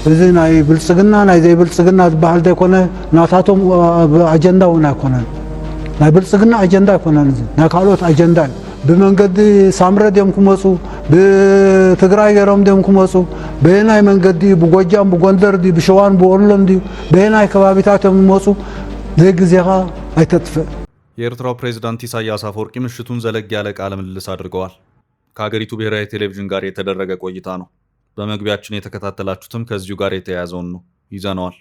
እዚ ናይ ብልጽግና ናይ ዘይብልጽግና ዝበሃል ዘይኮነ ናታቶም አጀንዳውን አይኮነን ናይ ብልጽግና አጀንዳ አይኮነን እዚ ናይ ካልኦት አጀንዳ በመንገዲ ሳምረ ደም ኩመጹ በትግራይ ገሮም ደም ኩመጹ በናይ መንገዲ በጎጃም በጎንደር ዲ በሸዋን በወሎም ዲ በናይ ከባቢታቶም ይመጹ ለግዚኻ አይተጥፈ የኤርትራው ፕሬዝዳንት ኢሳያስ አፈወርቂ ምሽቱን ዘለግ ያለ ቃለ ምልልስ አድርገዋል። ከሀገሪቱ ብሔራዊ ቴሌቪዥን ጋር የተደረገ ቆይታ ነው። በመግቢያችን የተከታተላችሁትም ከዚሁ ጋር የተያያዘውን ነው ይዘነዋል።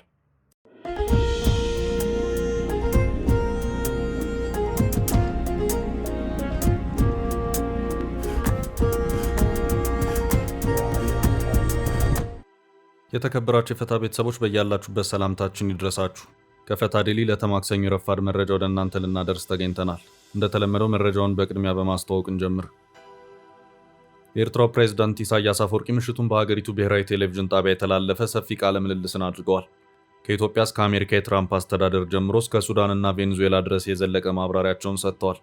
የተከበራችሁ የፈታ ቤተሰቦች በእያላችሁበት ሰላምታችን ይድረሳችሁ። ከፈታ ዴሊ ለተማክሰኞ ረፋድ መረጃ ወደ እናንተ ልናደርስ ተገኝተናል። እንደተለመደው መረጃውን በቅድሚያ በማስተዋወቅ እንጀምር። የኤርትራው ፕሬዝዳንት ኢሳያስ አፈወርቂ ምሽቱን በሀገሪቱ ብሔራዊ ቴሌቪዥን ጣቢያ የተላለፈ ሰፊ ቃለ ምልልስን አድርገዋል። ከኢትዮጵያ እስከ አሜሪካ የትራምፕ አስተዳደር ጀምሮ እስከ ሱዳንና ቬኔዙዌላ ድረስ የዘለቀ ማብራሪያቸውን ሰጥተዋል።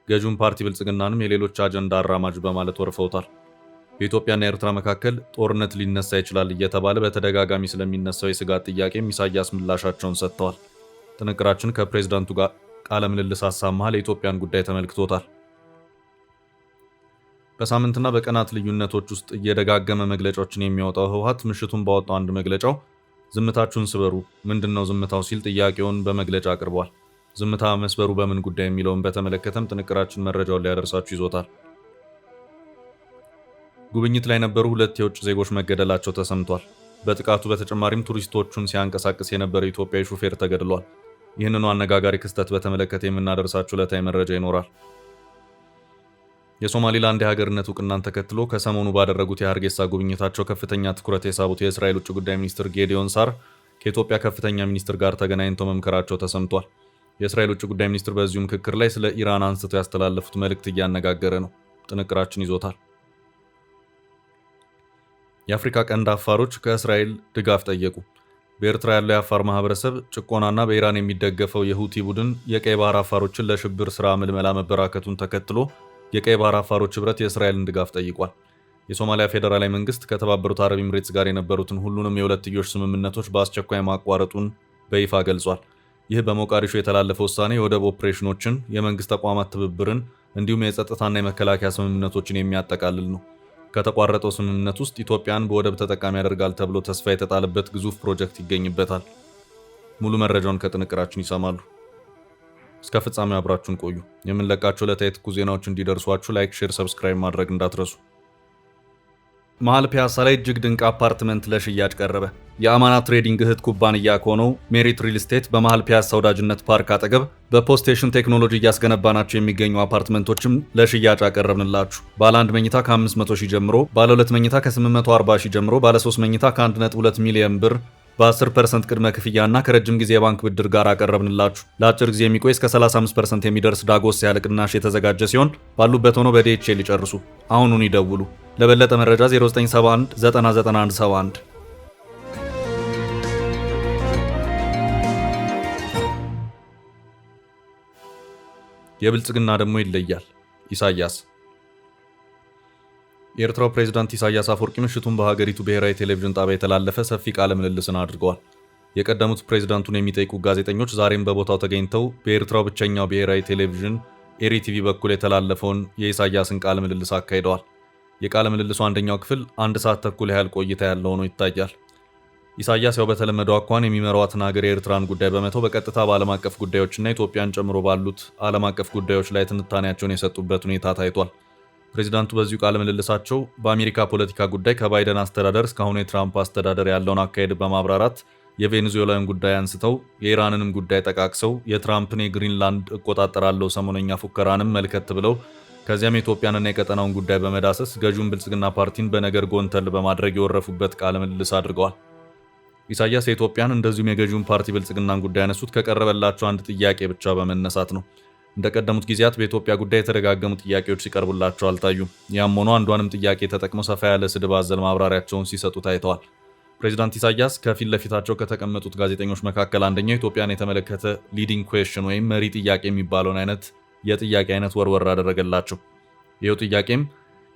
ገዢውን ፓርቲ ብልጽግናንም የሌሎች አጀንዳ አራማጅ በማለት ወርፈውታል። በኢትዮጵያና ኤርትራ መካከል ጦርነት ሊነሳ ይችላል እየተባለ በተደጋጋሚ ስለሚነሳው የስጋት ጥያቄም ኢሳያስ ምላሻቸውን ሰጥተዋል። ጥንቅራችን ከፕሬዝዳንቱ ጋር ቃለ ምልልስ ሀሳብ መሃል የኢትዮጵያን ጉዳይ ተመልክቶታል። በሳምንትና በቀናት ልዩነቶች ውስጥ እየደጋገመ መግለጫዎችን የሚያወጣው ህወሓት ምሽቱን ባወጣው አንድ መግለጫው ዝምታችሁን ስበሩ፣ ምንድነው ዝምታው ሲል ጥያቄውን በመግለጫ አቅርቧል። ዝምታ መስበሩ በምን ጉዳይ የሚለውን በተመለከተም ጥንቅራችን መረጃውን ሊያደርሳችሁ ይዞታል። ጉብኝት ላይ የነበሩ 2 የውጭ ዜጎች መገደላቸው ተሰምቷል። በጥቃቱ በተጨማሪም ቱሪስቶቹን ሲያንቀሳቅስ የነበረ ኢትዮጵያዊ ሹፌር ተገድሏል። ይህንኑ አነጋጋሪ ክስተት በተመለከተ የምናደርሳችሁ ዕለታዊ መረጃ ይኖራል። የሶማሊላንድ የሀገርነት እውቅናን ተከትሎ ከሰሞኑ ባደረጉት የሀርጌሳ ጉብኝታቸው ከፍተኛ ትኩረት የሳቡት የእስራኤል ውጭ ጉዳይ ሚኒስትር ጌዲዮን ሳር ከኢትዮጵያ ከፍተኛ ሚኒስትር ጋር ተገናኝተው መምከራቸው ተሰምቷል። የእስራኤል ውጭ ጉዳይ ሚኒስትር በዚሁ ምክክር ላይ ስለ ኢራን አንስተው ያስተላለፉት መልእክት እያነጋገረ ነው። ጥንቅራችን ይዞታል። የአፍሪካ ቀንድ አፋሮች ከእስራኤል ድጋፍ ጠየቁ። በኤርትራ ያለው የአፋር ማህበረሰብ ጭቆናና በኢራን የሚደገፈው የሁቲ ቡድን የቀይ ባህር አፋሮችን ለሽብር ስራ ምልመላ መበራከቱን ተከትሎ የቀይ ባህር አፋሮች ህብረት የእስራኤልን ድጋፍ ጠይቋል። የሶማሊያ ፌዴራላዊ መንግስት ከተባበሩት አረብ ኤምሬትስ ጋር የነበሩትን ሁሉንም የሁለትዮሽ ስምምነቶች በአስቸኳይ ማቋረጡን በይፋ ገልጿል። ይህ በሞቃዲሾ የተላለፈ ውሳኔ የወደብ ኦፕሬሽኖችን፣ የመንግስት ተቋማት ትብብርን እንዲሁም የጸጥታና የመከላከያ ስምምነቶችን የሚያጠቃልል ነው። ከተቋረጠው ስምምነት ውስጥ ኢትዮጵያን በወደብ ተጠቃሚ ያደርጋል ተብሎ ተስፋ የተጣለበት ግዙፍ ፕሮጀክት ይገኝበታል። ሙሉ መረጃውን ከጥንቅራችን ይሰማሉ። እስከ ፍጻሜው አብራችሁን ቆዩ። የምንለቃቸው ዕለታዊ ትኩስ ዜናዎች እንዲደርሷችሁ ላይክ፣ ሼር፣ ሰብስክራይብ ማድረግ እንዳትረሱ። መሃል ፒያሳ ላይ እጅግ ድንቅ አፓርትመንት ለሽያጭ ቀረበ። የአማና ትሬዲንግ እህት ኩባንያ ከሆነው ሜሪት ሪል ስቴት በመሃል ፒያሳ ወዳጅነት ፓርክ አጠገብ በፖስቴሽን ቴክኖሎጂ እያስገነባናቸው የሚገኙ አፓርትመንቶችም ለሽያጭ አቀረብንላችሁ። ባለ 1 መኝታ ከ500,000 ጀምሮ፣ ባለ 2 መኝታ ከ840,000 ጀምሮ፣ ባለ 3 መኝታ ከ1.2 ሚሊዮን ብር በ10% ቅድመ ክፍያና ከረጅም ጊዜ የባንክ ብድር ጋር አቀረብንላችሁ። ለአጭር ጊዜ የሚቆይ እስከ 35% የሚደርስ ዳጎስ ያለ ቅናሽ የተዘጋጀ ሲሆን ባሉበት ሆኖ በዲኤችኤል ይጨርሱ። አሁኑን ይደውሉ። ለበለጠ መረጃ 0971 99171 የብልጽግና ደግሞ ይለያል። ኢሳያስ የኤርትራው ፕሬዝዳንት ኢሳያስ አፈወርቂ ምሽቱን በሀገሪቱ ብሔራዊ ቴሌቪዥን ጣቢያ የተላለፈ ሰፊ ቃለ ምልልስን አድርገዋል። የቀደሙት ፕሬዝዳንቱን የሚጠይቁ ጋዜጠኞች ዛሬም በቦታው ተገኝተው በኤርትራው ብቸኛው ብሔራዊ ቴሌቪዥን ኤሪቲቪ በኩል የተላለፈውን የኢሳያስን ቃለ ምልልስ አካሂደዋል። የቃለ ምልልሱ አንደኛው ክፍል 1 ሰዓት ተኩል ያህል ቆይታ ያለው ሆኖ ይታያል። ኢሳያስ ያው በተለመደው አኳኋን የሚመሯትን ሀገር የኤርትራን ጉዳይ በመተው በቀጥታ በዓለም አቀፍ ጉዳዮችና ኢትዮጵያን ጨምሮ ባሉት ዓለም አቀፍ ጉዳዮች ላይ ትንታኔያቸውን የሰጡበት ሁኔታ ታይቷል። ፕሬዚዳንቱ በዚሁ ቃለ ምልልሳቸው በአሜሪካ ፖለቲካ ጉዳይ ከባይደን አስተዳደር እስካሁኑ የትራምፕ አስተዳደር ያለውን አካሄድ በማብራራት የቬኔዙዌላን ጉዳይ አንስተው የኢራንንም ጉዳይ ጠቃቅሰው የትራምፕን የግሪንላንድ እቆጣጠራለሁ ሰሞነኛ ፉከራንም መልከት ብለው ከዚያም የኢትዮጵያንና የቀጠናውን ጉዳይ በመዳሰስ ገዢውን ብልጽግና ፓርቲን በነገር ጎንተል በማድረግ የወረፉበት ቃለ ምልልስ አድርገዋል። ኢሳያስ የኢትዮጵያን እንደዚሁም የገዢውን ፓርቲ ብልጽግናን ጉዳይ ያነሱት ከቀረበላቸው አንድ ጥያቄ ብቻ በመነሳት ነው። እንደቀደሙት ጊዜያት በኢትዮጵያ ጉዳይ የተደጋገሙ ጥያቄዎች ሲቀርቡላቸው አልታዩም። ያም ሆኖ አንዷንም ጥያቄ ተጠቅመው ሰፋ ያለ ስድብ አዘል ማብራሪያቸውን ሲሰጡ ታይተዋል። ፕሬዚዳንት ኢሳያስ ከፊት ለፊታቸው ከተቀመጡት ጋዜጠኞች መካከል አንደኛው ኢትዮጵያን የተመለከተ ሊዲንግ ኩዌስችን ወይም መሪ ጥያቄ የሚባለውን አይነት የጥያቄ አይነት ወርወር አደረገላቸው። ይኸው ጥያቄም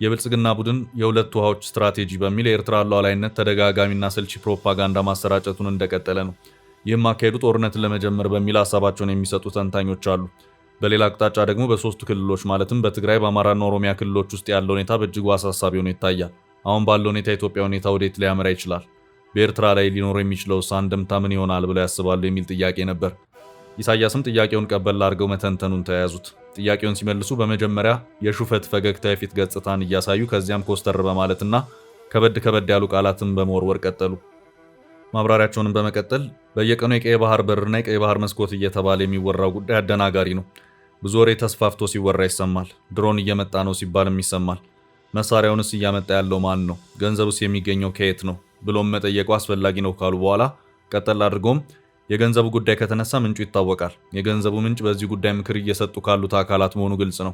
የብልጽግና ቡድን የሁለት ውሃዎች ስትራቴጂ በሚል የኤርትራ ሉዓላዊነት ተደጋጋሚና ሰልቺ ፕሮፓጋንዳ ማሰራጨቱን እንደቀጠለ ነው። ይህም አካሄዱ ጦርነትን ለመጀመር በሚል ሀሳባቸውን የሚሰጡ ተንታኞች አሉ። በሌላ አቅጣጫ ደግሞ በሶስቱ ክልሎች ማለትም በትግራይ በአማራና ኦሮሚያ ክልሎች ውስጥ ያለው ሁኔታ በእጅጉ አሳሳቢ ሆኖ ይታያል። አሁን ባለው ሁኔታ የኢትዮጵያ ሁኔታ ወዴት ሊያመራ ይችላል? በኤርትራ ላይ ሊኖር የሚችለው አንድምታ ምን ይሆናል ብለው ያስባሉ የሚል ጥያቄ ነበር። ኢሳያስም ጥያቄውን ቀበል አድርገው መተንተኑን ተያያዙት። ጥያቄውን ሲመልሱ በመጀመሪያ የሹፈት ፈገግታ የፊት ገጽታን እያሳዩ ከዚያም ኮስተር በማለትና ከበድ ያሉ ቃላትን በመወርወር ቀጠሉ። ማብራሪያቸውንም በመቀጠል በየቀኑ የቀይ ባህር በርና የቀይ ባህር መስኮት እየተባለ የሚወራው ጉዳይ አደናጋሪ ነው። ብዙ ወሬ ተስፋፍቶ ሲወራ ይሰማል። ድሮን እየመጣ ነው ሲባልም ይሰማል። መሳሪያውንስ እያመጣ ያለው ማን ነው? ገንዘቡስ የሚገኘው ከየት ነው ብሎም መጠየቁ አስፈላጊ ነው ካሉ በኋላ ቀጠል አድርጎም የገንዘቡ ጉዳይ ከተነሳ ምንጩ ይታወቃል። የገንዘቡ ምንጭ በዚህ ጉዳይ ምክር እየሰጡ ካሉት አካላት መሆኑ ግልጽ ነው።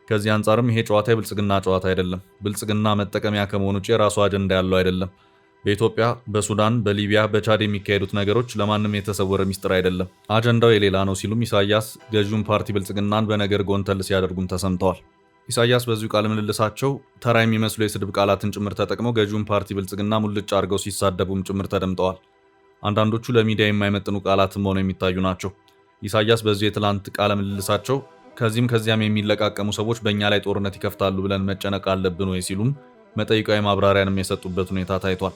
ከዚህ አንጻርም ይሄ ጨዋታ የብልጽግና ጨዋታ አይደለም። ብልጽግና መጠቀሚያ ከመሆኑ ውጭ የራሱ አጀንዳ ያለው አይደለም። በኢትዮጵያ፣ በሱዳን፣ በሊቢያ፣ በቻድ የሚካሄዱት ነገሮች ለማንም የተሰወረ ሚስጥር አይደለም። አጀንዳው የሌላ ነው ሲሉም ኢሳያስ ገዢውን ፓርቲ ብልጽግናን በነገር ጎንተል ሲያደርጉም ተሰምተዋል። ኢሳያስ በዚሁ ቃለ ምልልሳቸው ተራ የሚመስሉ የስድብ ቃላትን ጭምር ተጠቅመው ገዢውን ፓርቲ ብልጽግና ሙልጭ አድርገው ሲሳደቡም ጭምር ተደምጠዋል። አንዳንዶቹ ለሚዲያ የማይመጥኑ ቃላትም ሆነው የሚታዩ ናቸው። ኢሳያስ በዚሁ የትላንት ቃለ ምልልሳቸው ከዚህም ከዚያም የሚለቃቀሙ ሰዎች በእኛ ላይ ጦርነት ይከፍታሉ ብለን መጨነቅ አለብን ወይ ሲሉም መጠይቃዊ ማብራሪያንም የሰጡበት ሁኔታ ታይቷል።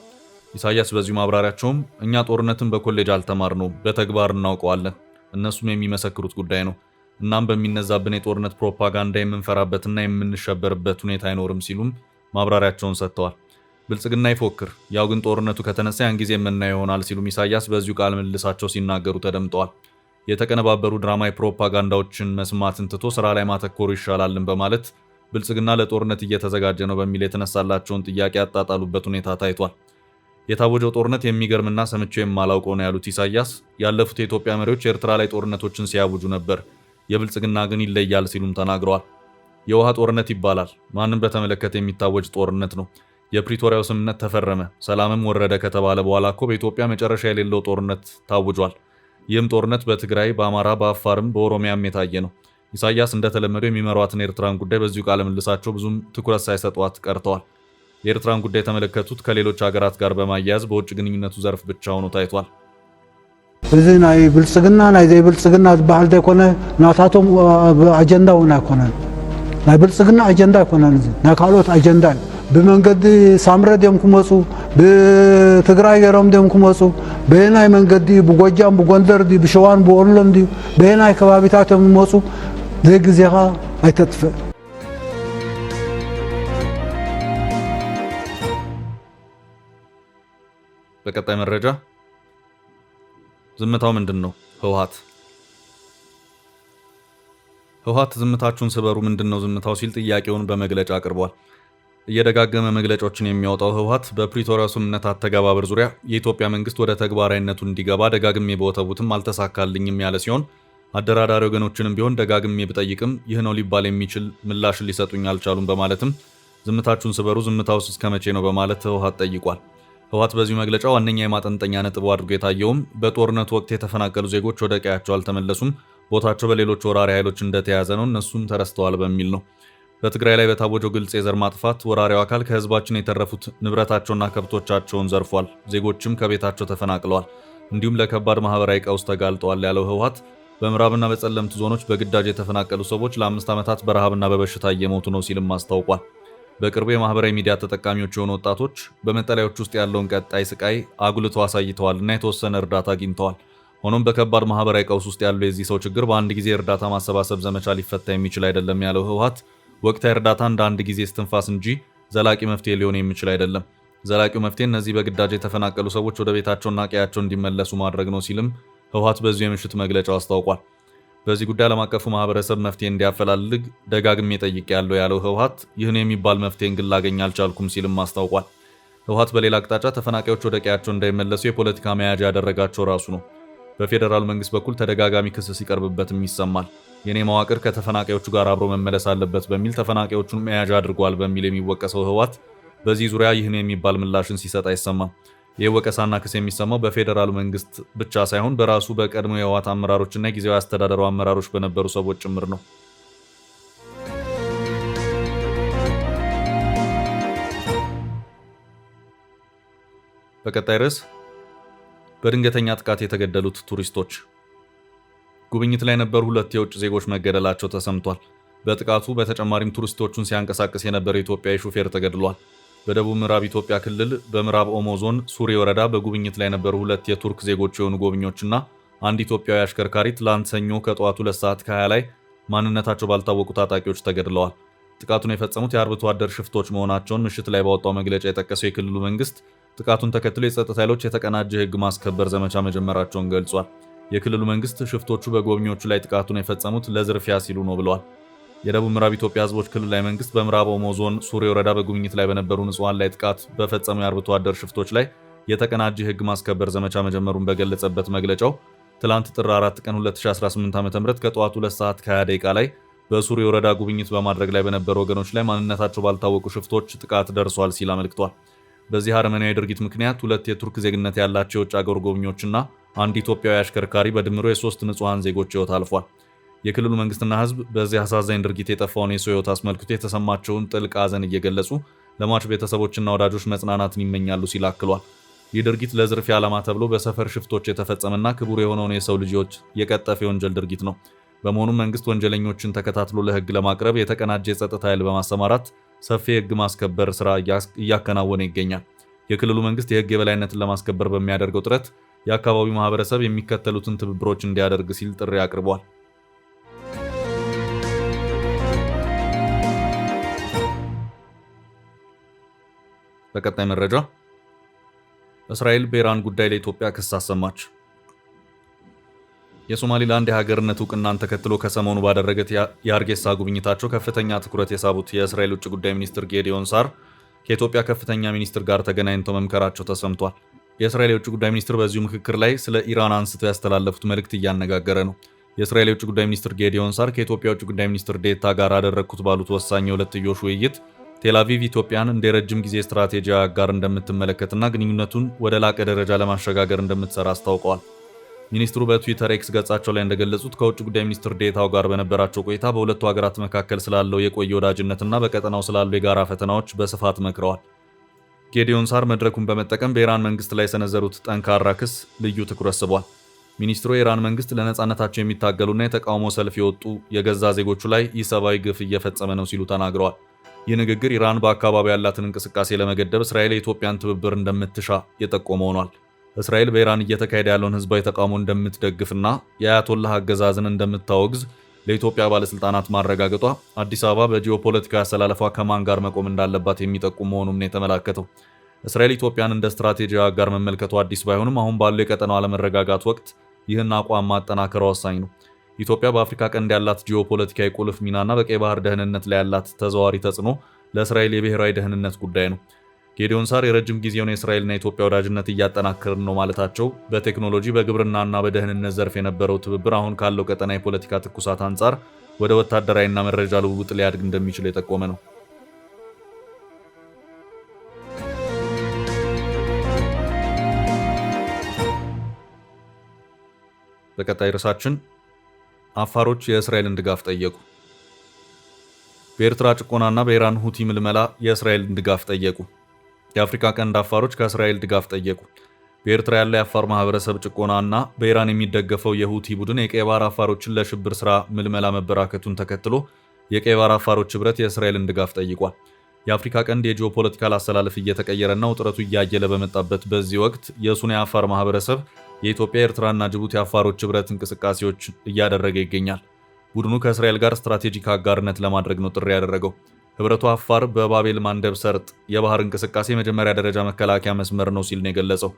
ኢሳያስ በዚሁ ማብራሪያቸውም እኛ ጦርነትን በኮሌጅ አልተማርነውም፣ በተግባር እናውቀዋለን፣ እነሱም የሚመሰክሩት ጉዳይ ነው። እናም በሚነዛብን የጦርነት ፕሮፓጋንዳ የምንፈራበትና የምንሸበርበት ሁኔታ አይኖርም ሲሉም ማብራሪያቸውን ሰጥተዋል። ብልጽግና ይፎክር፣ ያው ግን ጦርነቱ ከተነሳ ያን ጊዜ የምናየው ይሆናል ሲሉም ኢሳያስ በዚሁ ቃለ ምልልሳቸው ሲናገሩ ተደምጠዋል። የተቀነባበሩ ድራማዊ ፕሮፓጋንዳዎችን መስማትን ትቶ ስራ ላይ ማተኮሩ ይሻላልን በማለት ብልጽግና ለጦርነት እየተዘጋጀ ነው በሚል የተነሳላቸውን ጥያቄ ያጣጣሉበት ሁኔታ ታይቷል። የታወጀው ጦርነት የሚገርምና ሰምቼው የማላውቀው ነው ያሉት ኢሳያስ ያለፉት የኢትዮጵያ መሪዎች ኤርትራ ላይ ጦርነቶችን ሲያውጁ ነበር፣ የብልጽግና ግን ይለያል ሲሉም ተናግረዋል። የውሃ ጦርነት ይባላል። ማንም በተመለከተ የሚታወጅ ጦርነት ነው። የፕሪቶሪያው ስምምነት ተፈረመ፣ ሰላምም ወረደ ከተባለ በኋላ እኮ በኢትዮጵያ መጨረሻ የሌለው ጦርነት ታውጇል። ይህም ጦርነት በትግራይ፣ በአማራ፣ በአፋርም በኦሮሚያም የታየ ነው። ኢሳያስ እንደተለመደው የሚመሯትን ኤርትራን ጉዳይ በዚሁ ቃለ ምልልሳቸው ብዙም ትኩረት ሳይሰጧት ቀርተዋል። የኤርትራን ጉዳይ የተመለከቱት ከሌሎች ሀገራት ጋር በማያያዝ በውጭ ግንኙነቱ ዘርፍ ብቻ ሆኖ ታይቷል። እዚ ናይ ብልጽግና ናይ ዘይብልጽግና ዝበሃል ዘይኮነ ናታቶም አጀንዳ እውን ኣይኮነን። ናይ ብልጽግና አጀንዳ ኣይኮነን። እዚ ናይ ካልኦት አጀንዳ እዩ። ብመንገዲ ሳምረ ድዮም ክመፁ፣ ብትግራይ ገይሮም ድዮም ክመፁ፣ በየናይ መንገዲ ብጎጃም ብጎንደር ድዩ ብሸዋን ብወሎን ድዩ በየናይ ከባቢታት እዮም ዝመፁ ዘይግዜኻ ኣይተጥፍእ። በቀጣይ መረጃ ዝምታው ምንድን ነው? ህወሓት ዝምታችሁን ስበሩ ምንድን ነው ዝምታው ሲል ጥያቄውን በመግለጫ አቅርቧል። እየደጋገመ መግለጫዎችን የሚያወጣው ህወሓት በፕሪቶሪያው ስምምነት አተገባበር ዙሪያ የኢትዮጵያ መንግስት ወደ ተግባራዊነቱ እንዲገባ ደጋግሜ በወተቡትም አልተሳካልኝም ያለ ሲሆን አደራዳሪ ወገኖችንም ቢሆን ደጋግሜ ብጠይቅም ይህ ነው ሊባል የሚችል ምላሽን ሊሰጡኝ አልቻሉም በማለትም ዝምታችሁን ስበሩ፣ ዝምታውስ እስከ መቼ ነው በማለት ህወሓት ጠይቋል። ህወሓት በዚሁ መግለጫ ዋነኛ የማጠንጠኛ ነጥቡ አድርጎ የታየውም በጦርነቱ ወቅት የተፈናቀሉ ዜጎች ወደ ቀያቸው አልተመለሱም፣ ቦታቸው በሌሎች ወራሪ ኃይሎች እንደተያዘ ነው፣ እነሱም ተረስተዋል በሚል ነው። በትግራይ ላይ በታወጀው ግልጽ የዘር ማጥፋት ወራሪው አካል ከህዝባችን የተረፉት ንብረታቸውና ከብቶቻቸውን ዘርፏል፣ ዜጎችም ከቤታቸው ተፈናቅለዋል፣ እንዲሁም ለከባድ ማህበራዊ ቀውስ ተጋልጠዋል ያለው ህወሓት በምዕራብና በጸለምት ዞኖች በግዳጅ የተፈናቀሉ ሰዎች ለ5 ዓመታት በረሃብና በበሽታ እየሞቱ ነው ሲልም አስታውቋል። በቅርቡ የማህበራዊ ሚዲያ ተጠቃሚዎች የሆኑ ወጣቶች በመጠለያዎች ውስጥ ያለውን ቀጣይ ስቃይ አጉልቶ አሳይተዋልና የተወሰነ እርዳታ አግኝተዋል። ሆኖም በከባድ ማህበራዊ ቀውስ ውስጥ ያለው የዚህ ሰው ችግር በአንድ ጊዜ እርዳታ ማሰባሰብ ዘመቻ ሊፈታ የሚችል አይደለም ያለው ህወሓት ወቅታዊ እርዳታ እንደ አንድ ጊዜ እስትንፋስ እንጂ ዘላቂ መፍትሄ ሊሆን የሚችል አይደለም። ዘላቂው መፍትሄ እነዚህ በግዳጅ የተፈናቀሉ ሰዎች ወደ ቤታቸውና ቀያቸው እንዲመለሱ ማድረግ ነው ሲልም ህወሓት በዚሁ የምሽት መግለጫው አስታውቋል። በዚህ ጉዳይ ዓለም አቀፉ ማህበረሰብ መፍትሄ እንዲያፈላልግ ደጋግሜ ጠይቄያለሁ ያለው ህወሓት ይህን የሚባል መፍትሄን ግን ላገኝ አልቻልኩም ሲልም አስታውቋል። ህወሓት በሌላ አቅጣጫ ተፈናቃዮች ወደ ቀያቸው እንዳይመለሱ የፖለቲካ መያዣ ያደረጋቸው ራሱ ነው። በፌዴራል መንግስት በኩል ተደጋጋሚ ክስ ሲቀርብበትም ይሰማል። የኔ መዋቅር ከተፈናቃዮቹ ጋር አብሮ መመለስ አለበት በሚል ተፈናቃዮቹን መያዣ አድርጓል በሚል የሚወቀሰው ህወሓት በዚህ ዙሪያ ይህን የሚባል ምላሽን ሲሰጥ አይሰማም። ይህ ወቀሳና ክስ የሚሰማው በፌዴራል መንግስት ብቻ ሳይሆን በራሱ በቀድሞ የህወሓት አመራሮችና የጊዜያዊ አስተዳደሩ አመራሮች በነበሩ ሰዎች ጭምር ነው። በቀጣይ ርዕስ በድንገተኛ ጥቃት የተገደሉት ቱሪስቶች። ጉብኝት ላይ የነበሩ 2 የውጭ ዜጎች መገደላቸው ተሰምቷል። በጥቃቱ በተጨማሪም ቱሪስቶቹን ሲያንቀሳቅስ የነበረ ኢትዮጵያዊ ሹፌር ተገድሏል። በደቡብ ምዕራብ ኢትዮጵያ ክልል በምዕራብ ኦሞ ዞን ሱሪ ወረዳ በጉብኝት ላይ የነበሩ 2 የቱርክ ዜጎች የሆኑ ጎብኚዎችና አንድ ኢትዮጵያዊ አሽከርካሪ ትላንት ሰኞ ከጠዋቱ 2 ሰዓት ከ20 ላይ ማንነታቸው ባልታወቁ ታጣቂዎች ተገድለዋል። ጥቃቱን የፈጸሙት የአርብቶ አደር ሽፍቶች መሆናቸውን ምሽት ላይ ባወጣው መግለጫ የጠቀሰው የክልሉ መንግስት ጥቃቱን ተከትሎ የጸጥታ ኃይሎች የተቀናጀ የህግ ማስከበር ዘመቻ መጀመራቸውን ገልጿል። የክልሉ መንግስት ሽፍቶቹ በጎብኚዎቹ ላይ ጥቃቱን የፈጸሙት ለዝርፊያ ሲሉ ነው ብለዋል። የደቡብ ምዕራብ ኢትዮጵያ ህዝቦች ክልላዊ መንግስት በምዕራብ ኦሞ ዞን ሱሪ ወረዳ በጉብኝት ላይ በነበሩ ንጹሃን ላይ ጥቃት በፈጸሙ የአርብቶ አደር ሽፍቶች ላይ የተቀናጀ የህግ ማስከበር ዘመቻ መጀመሩን በገለጸበት መግለጫው ትላንት ጥር 4 ቀን 2018 ዓ.ም ከጠዋቱ 2 ሰዓት ከ20 ደቂቃ ላይ በሱሪ ወረዳ ጉብኝት በማድረግ ላይ በነበሩ ወገኖች ላይ ማንነታቸው ባልታወቁ ሽፍቶች ጥቃት ደርሷል ሲል አመልክቷል። በዚህ አረመኔያዊ ድርጊት ምክንያት 2 የቱርክ ዜግነት ያላቸው የውጭ አገር ጎብኚዎችና አንድ ኢትዮጵያዊ አሽከርካሪ በድምሩ የ3 ንጹሃን ዜጎች ህይወት አልፏል። የክልሉ መንግስትና ህዝብ በዚህ አሳዛኝ ድርጊት የጠፋውን የሰው ህይወት አስመልክቶ የተሰማቸውን ጥልቅ ሐዘን እየገለጹ ለሟች ቤተሰቦችና ወዳጆች መጽናናትን ይመኛሉ ሲል አክሏል። ይህ ድርጊት ለዝርፊያ ዓላማ ተብሎ በሰፈር ሽፍቶች የተፈጸመና ክቡር የሆነውን የሰው ልጆች የቀጠፈ የወንጀል ድርጊት ነው። በመሆኑም መንግስት ወንጀለኞችን ተከታትሎ ለህግ ለማቅረብ የተቀናጀ የጸጥታ ኃይል በማሰማራት ሰፊ የህግ ማስከበር ስራ እያከናወነ ይገኛል። የክልሉ መንግስት የህግ የበላይነትን ለማስከበር በሚያደርገው ጥረት የአካባቢው ማህበረሰብ የሚከተሉትን ትብብሮች እንዲያደርግ ሲል ጥሪ አቅርቧል። በቀጣይ መረጃ እስራኤል በኢራን ጉዳይ ለኢትዮጵያ ክስ አሰማች። የሶማሊላንድ የሀገርነት እውቅናን ተከትሎ ከሰሞኑ ባደረገት የሀርጌሳ ጉብኝታቸው ከፍተኛ ትኩረት የሳቡት የእስራኤል ውጭ ጉዳይ ሚኒስትር ጌዲዮን ሳር ከኢትዮጵያ ከፍተኛ ሚኒስትር ጋር ተገናኝተው መምከራቸው ተሰምቷል። የእስራኤል የውጭ ጉዳይ ሚኒስትር በዚሁ ምክክር ላይ ስለ ኢራን አንስተው ያስተላለፉት መልእክት እያነጋገረ ነው። የእስራኤል የውጭ ጉዳይ ሚኒስትር ጌዲዮን ሳር ከኢትዮጵያ ውጭ ጉዳይ ሚኒስትር ዴታ ጋር አደረግኩት ባሉት ወሳኝ የሁለትዮሽ ውይይት ቴልአቪቭ ኢትዮጵያን እንደ ረጅም ጊዜ ስትራቴጂያዊ አጋር እንደምትመለከትና ግንኙነቱን ወደ ላቀ ደረጃ ለማሸጋገር እንደምትሰራ አስታውቀዋል። ሚኒስትሩ በትዊተር ኤክስ ገጻቸው ላይ እንደገለጹት ከውጭ ጉዳይ ሚኒስትር ዴታው ጋር በነበራቸው ቆይታ በሁለቱ ሀገራት መካከል ስላለው የቆየ ወዳጅነትና በቀጠናው ስላሉ የጋራ ፈተናዎች በስፋት መክረዋል። ጌዲዮን ሳር መድረኩን በመጠቀም በኢራን መንግስት ላይ የሰነዘሩት ጠንካራ ክስ ልዩ ትኩረት ስቧል። ሚኒስትሩ የኢራን መንግስት ለነጻነታቸው የሚታገሉና የተቃውሞ ሰልፍ የወጡ የገዛ ዜጎቹ ላይ ኢሰብአዊ ግፍ እየፈጸመ ነው ሲሉ ተናግረዋል። ይህ ንግግር ኢራን በአካባቢው ያላትን እንቅስቃሴ ለመገደብ እስራኤል የኢትዮጵያን ትብብር እንደምትሻ የጠቆመ ሆኗል። እስራኤል በኢራን እየተካሄደ ያለውን ህዝባዊ ተቃውሞ እንደምትደግፍና የአያቶላህ አገዛዝን እንደምታወግዝ ለኢትዮጵያ ባለስልጣናት ማረጋገጧ አዲስ አበባ በጂኦፖለቲካዊ አሰላለፏ ከማን ጋር መቆም እንዳለባት የሚጠቁም መሆኑን ነው የተመላከተው። እስራኤል ኢትዮጵያን እንደ ስትራቴጂያዊ አጋር መመልከቷ አዲስ ባይሆንም አሁን ባለው የቀጠናው አለመረጋጋት ወቅት ይህን አቋም ማጠናከሯ ወሳኝ ነው። ኢትዮጵያ በአፍሪካ ቀንድ ያላት ጂኦፖለቲካዊ ቁልፍ ሚናና በቀይ ባህር ደህንነት ላይ ያላት ተዘዋዋሪ ተጽዕኖ ለእስራኤል የብሔራዊ ደህንነት ጉዳይ ነው። ጌዲዮን ሳር የረጅም ጊዜውን የእስራኤልና የኢትዮጵያ ወዳጅነት እያጠናከርን ነው ማለታቸው በቴክኖሎጂ በግብርናና በደህንነት ዘርፍ የነበረው ትብብር አሁን ካለው ቀጠና የፖለቲካ ትኩሳት አንጻር ወደ ወታደራዊና መረጃ ልውውጥ ሊያድግ እንደሚችል የጠቆመ ነው። በቀጣይ ርዕሳችን አፋሮች የእስራኤልን ድጋፍ ጠየቁ። በኤርትራ ጭቆናና በኢራን ሁቲ ምልመላ የእስራኤልን ድጋፍ ጠየቁ። የአፍሪካ ቀንድ አፋሮች ከእስራኤል ድጋፍ ጠየቁ። በኤርትራ ያለ የአፋር ማህበረሰብ ጭቆናና በኢራን የሚደገፈው የሁቲ ቡድን የቀይ ባህር አፋሮችን ለሽብር ስራ ምልመላ መበራከቱን ተከትሎ የቀይ ባህር አፋሮች ህብረት የእስራኤልን ድጋፍ ጠይቋል። የአፍሪካ ቀንድ የጂኦፖለቲካል አሰላለፍ እየተቀየረና ውጥረቱ እያየለ በመጣበት በዚህ ወቅት የሱኒ አፋር ማህበረሰብ የኢትዮጵያ ኤርትራና ጅቡቲ አፋሮች ህብረት እንቅስቃሴዎች እያደረገ ይገኛል። ቡድኑ ከእስራኤል ጋር ስትራቴጂክ አጋርነት ለማድረግ ነው ጥሪ ያደረገው። ህብረቱ አፋር በባቤል ማንደብ ሰርጥ የባህር እንቅስቃሴ የመጀመሪያ ደረጃ መከላከያ መስመር ነው ሲል ነው የገለጸው።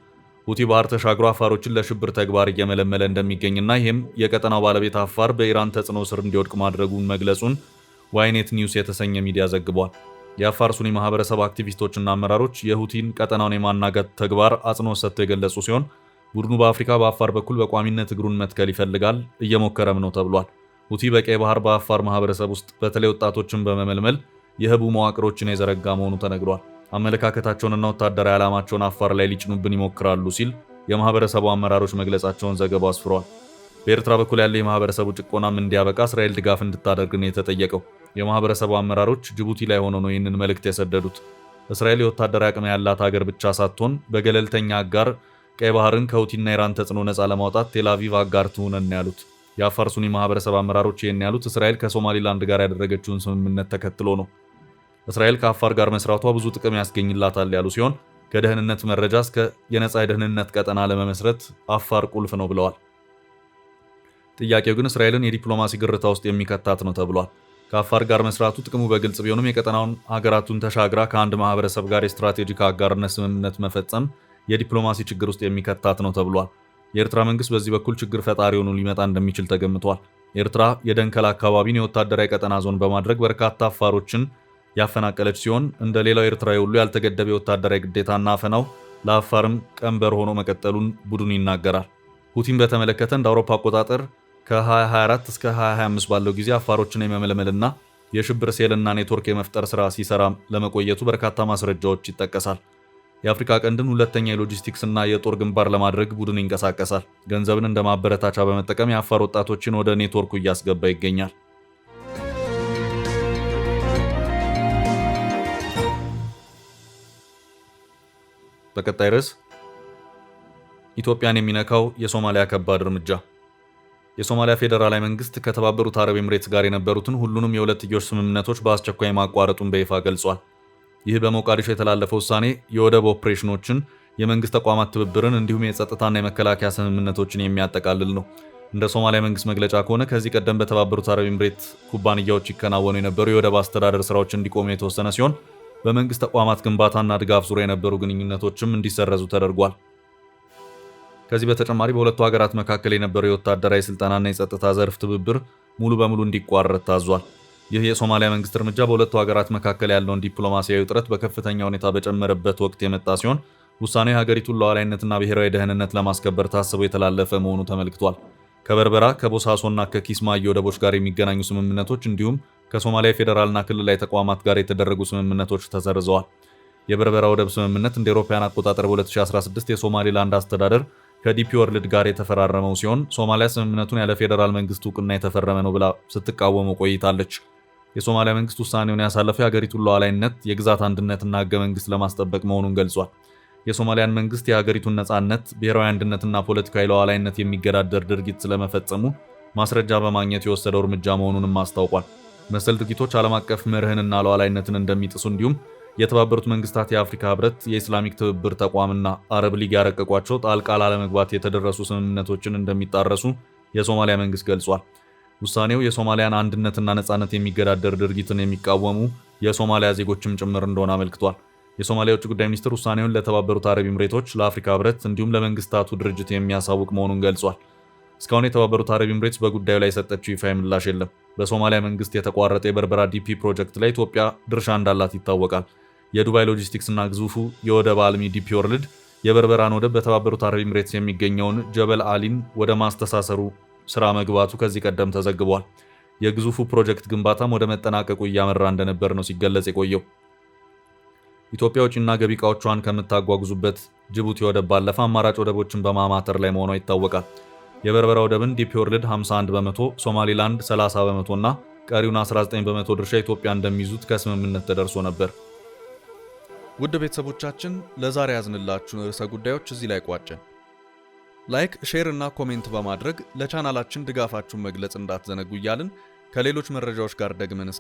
ሁቲ ባህር ተሻግሮ አፋሮችን ለሽብር ተግባር እየመለመለ እንደሚገኝና ይህም የቀጠናው ባለቤት አፋር በኢራን ተጽዕኖ ስር እንዲወድቅ ማድረጉን መግለጹን ዋይኔት ኒውስ የተሰኘ ሚዲያ ዘግቧል። የአፋር ሱኒ ማህበረሰብ አክቲቪስቶችና አመራሮች የሁቲን ቀጠናውን የማናጋት ተግባር አጽንኦት ሰጥተው የገለጹ ሲሆን ቡድኑ በአፍሪካ በአፋር በኩል በቋሚነት እግሩን መትከል ይፈልጋል፣ እየሞከረም ነው ተብሏል። ሁቲ በቀይ ባህር በአፋር ማህበረሰብ ውስጥ በተለይ ወጣቶችን በመመልመል የህቡ መዋቅሮችን የዘረጋ መሆኑ ተነግሯል። አመለካከታቸውንና ወታደራዊ ዓላማቸውን አፋር ላይ ሊጭኑብን ይሞክራሉ ሲል የማህበረሰቡ አመራሮች መግለጻቸውን ዘገባው አስፍሯል። በኤርትራ በኩል ያለ የማህበረሰቡ ጭቆናም እንዲያበቃ እስራኤል ድጋፍ እንድታደርግ ነው የተጠየቀው። የማህበረሰቡ አመራሮች ጅቡቲ ላይ ሆነው ነው ይህንን መልእክት የሰደዱት። እስራኤል የወታደራዊ አቅም ያላት ሀገር ብቻ ሳትሆን በገለልተኛ አጋር ቀይ ባህርን ከሁቲና ኢራን ተጽዕኖ ነፃ ለማውጣት ቴልአቪቭ አጋር ትሁነን ያሉት የአፋር ሱኒ ማህበረሰብ አመራሮች ይህን ያሉት እስራኤል ከሶማሊላንድ ጋር ያደረገችውን ስምምነት ተከትሎ ነው። እስራኤል ከአፋር ጋር መስራቷ ብዙ ጥቅም ያስገኝላታል ያሉ ሲሆን ከደህንነት መረጃ እስከ የነፃ የደህንነት ቀጠና ለመመስረት አፋር ቁልፍ ነው ብለዋል። ጥያቄው ግን እስራኤልን የዲፕሎማሲ ግርታ ውስጥ የሚከታት ነው ተብሏል። ከአፋር ጋር መስራቱ ጥቅሙ በግልጽ ቢሆንም የቀጠናውን ሀገራቱን ተሻግራ ከአንድ ማህበረሰብ ጋር የስትራቴጂክ አጋርነት ስምምነት መፈጸም የዲፕሎማሲ ችግር ውስጥ የሚከታት ነው ተብሏል። የኤርትራ መንግስት በዚህ በኩል ችግር ፈጣሪ ሆኖ ሊመጣ እንደሚችል ተገምቷል። ኤርትራ የደንከል አካባቢን የወታደራዊ ቀጠና ዞን በማድረግ በርካታ አፋሮችን ያፈናቀለች ሲሆን እንደ ሌላው ኤርትራዊ ሁሉ ያልተገደበ የወታደራዊ ግዴታና አፈናው ለአፋርም ቀንበር ሆኖ መቀጠሉን ቡድኑ ይናገራል። ሁቲን በተመለከተ እንደ አውሮፓ አቆጣጠር ከ2024 እስከ 2025 ባለው ጊዜ አፋሮችን የመመለመልና የሽብር ሴልና ኔትወርክ የመፍጠር ስራ ሲሰራ ለመቆየቱ በርካታ ማስረጃዎች ይጠቀሳል። የአፍሪካ ቀንድን ሁለተኛ የሎጂስቲክስ እና የጦር ግንባር ለማድረግ ቡድኑ ይንቀሳቀሳል። ገንዘብን እንደ ማበረታቻ በመጠቀም የአፋር ወጣቶችን ወደ ኔትወርኩ እያስገባ ይገኛል። በቀጣይ ርዕስ ኢትዮጵያን የሚነካው የሶማሊያ ከባድ እርምጃ። የሶማሊያ ፌዴራላዊ መንግስት ከተባበሩት አረብ ኤምሬትስ ጋር የነበሩትን ሁሉንም የሁለትዮሽ ስምምነቶች በአስቸኳይ ማቋረጡን በይፋ ገልጿል። ይህ በሞቃዲሾ የተላለፈ ውሳኔ የወደብ ኦፕሬሽኖችን፣ የመንግስት ተቋማት ትብብርን እንዲሁም የጸጥታና የመከላከያ ስምምነቶችን የሚያጠቃልል ነው። እንደ ሶማሊያ መንግስት መግለጫ ከሆነ ከዚህ ቀደም በተባበሩት አረብ ኤምሬት ኩባንያዎች ይከናወኑ የነበሩ የወደብ አስተዳደር ስራዎች እንዲቆሙ የተወሰነ ሲሆን በመንግስት ተቋማት ግንባታና ድጋፍ ዙሪያ የነበሩ ግንኙነቶችም እንዲሰረዙ ተደርጓል። ከዚህ በተጨማሪ በሁለቱ ሀገራት መካከል የነበረው የወታደራዊ ስልጠናና የጸጥታ ዘርፍ ትብብር ሙሉ በሙሉ እንዲቋረጥ ታዟል። ይህ የሶማሊያ መንግስት እርምጃ በሁለቱ ሀገራት መካከል ያለውን ዲፕሎማሲያዊ ውጥረት በከፍተኛ ሁኔታ በጨመረበት ወቅት የመጣ ሲሆን ውሳኔው የሀገሪቱን ሉዓላዊነትና ብሔራዊ ደህንነት ለማስከበር ታስቦ የተላለፈ መሆኑ ተመልክቷል። ከበርበራ ከቦሳሶና ከኪስማዮ ወደቦች ጋር የሚገናኙ ስምምነቶች እንዲሁም ከሶማሊያ ፌዴራልና ክልላዊ ተቋማት ጋር የተደረጉ ስምምነቶች ተሰርዘዋል። የበርበራ ወደብ ስምምነት እንደ አውሮፓውያን አቆጣጠር በ2016 የሶማሊላንድ አስተዳደር ከዲፒ ወርልድ ጋር የተፈራረመው ሲሆን ሶማሊያ ስምምነቱን ያለ ፌዴራል መንግስት እውቅና የተፈረመ ነው ብላ ስትቃወመው ቆይታለች። የሶማሊያ መንግስት ውሳኔውን ያሳለፈው የሀገሪቱን ሉዓላዊነት፣ የግዛት አንድነትና ህገ መንግስት ለማስጠበቅ መሆኑን ገልጿል። የሶማሊያን መንግስት የሀገሪቱን ነጻነት፣ ብሔራዊ አንድነትና ፖለቲካዊ ሉዓላዊነት የሚገዳደር ድርጊት ስለመፈጸሙ ማስረጃ በማግኘት የወሰደው እርምጃ መሆኑንም አስታውቋል። መሰል ድርጊቶች ዓለም አቀፍ መርህንና ሉዓላዊነትን እንደሚጥሱ እንዲሁም የተባበሩት መንግስታት፣ የአፍሪካ ህብረት፣ የኢስላሚክ ትብብር ተቋምና አረብ ሊግ ያረቀቋቸው ጣልቃ ላለመግባት የተደረሱ ስምምነቶችን እንደሚጣረሱ የሶማሊያ መንግስት ገልጿል። ውሳኔው የሶማሊያን አንድነትና ነጻነት የሚገዳደር ድርጊትን የሚቃወሙ የሶማሊያ ዜጎችም ጭምር እንደሆነ አመልክቷል። የሶማሊያ ውጭ ጉዳይ ሚኒስትር ውሳኔውን ለተባበሩት አረብ ኤምሬቶች፣ ለአፍሪካ ህብረት እንዲሁም ለመንግስታቱ ድርጅት የሚያሳውቅ መሆኑን ገልጿል። እስካሁን የተባበሩት አረብ ኤምሬትስ በጉዳዩ ላይ የሰጠችው ይፋ ምላሽ የለም። በሶማሊያ መንግስት የተቋረጠ የበርበራ ዲፒ ፕሮጀክት ላይ ኢትዮጵያ ድርሻ እንዳላት ይታወቃል። የዱባይ ሎጂስቲክስ እና ግዙፉ የወደብ አልሚ ዲፒ ወርልድ የበርበራን ወደብ በተባበሩት አረብ ኤምሬትስ የሚገኘውን ጀበል አሊን ወደ ማስተሳሰሩ ስራ መግባቱ ከዚህ ቀደም ተዘግቧል። የግዙፉ ፕሮጀክት ግንባታም ወደ መጠናቀቁ እያመራ እንደነበር ነው ሲገለጽ የቆየው። ኢትዮጵያ ውጭና ገቢ ዕቃዎቿን ከምታጓጉዙበት ጅቡቲ ወደብ ባለፈ አማራጭ ወደቦችን በማማተር ላይ መሆኗ ይታወቃል። የበርበራ ወደብን ዲፒ ወርልድ 51 በመቶ፣ ሶማሊላንድ 30 በመቶ እና ቀሪውን 19 በመቶ ድርሻ ኢትዮጵያ እንደሚይዙት ከስምምነት ተደርሶ ነበር። ውድ ቤተሰቦቻችን ለዛሬ ያዝንላችሁን ርዕሰ ጉዳዮች እዚህ ላይ ቋጨን። ላይክ፣ ሼር እና ኮሜንት በማድረግ ለቻናላችን ድጋፋችሁን መግለጽ እንዳትዘነጉ እያልን ከሌሎች መረጃዎች ጋር ደግመን